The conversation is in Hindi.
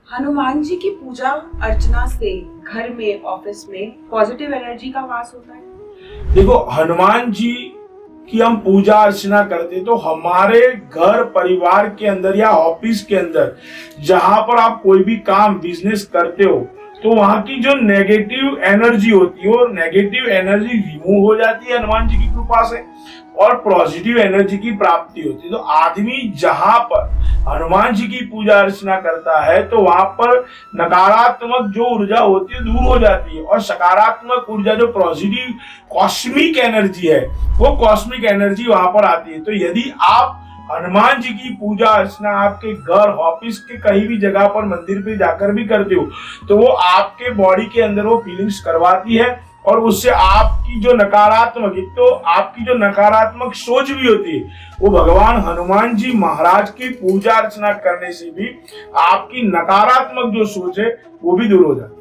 हनुमान जी की पूजा अर्चना से घर में, ऑफिस में पॉजिटिव एनर्जी का वास होता है। देखो, हनुमान जी की हम पूजा अर्चना करते तो हमारे घर परिवार के अंदर या ऑफिस के अंदर जहां पर आप कोई भी काम बिजनेस करते हो तो वहां की जो नेगेटिव एनर्जी होती है वो नेगेटिव एनर्जी रिमूव हो जाती है हनुमान जी की कृपा से और पॉजिटिव एनर्जी की प्राप्ति होती है। तो आदमी जहां पर हनुमान जी की पूजा अर्चना करता है तो वहां पर नकारात्मक जो ऊर्जा होती है दूर हो जाती है और सकारात्मक ऊर्जा जो पॉजिटिव कॉस्मिक एनर्जी है वो कॉस्मिक एनर्जी वहां पर आती है। तो यदि आप हनुमान जी की पूजा अर्चना आपके घर, ऑफिस के कहीं भी जगह पर मंदिर पे जाकर भी करते हो तो वो आपके बॉडी के अंदर वो फीलिंग्स करवाती है और उससे आपकी जो नकारात्मक, एक तो आपकी जो नकारात्मक सोच भी होती है वो भगवान हनुमान जी महाराज की पूजा अर्चना करने से भी आपकी नकारात्मक जो सोच है वो भी दूर हो जाती है।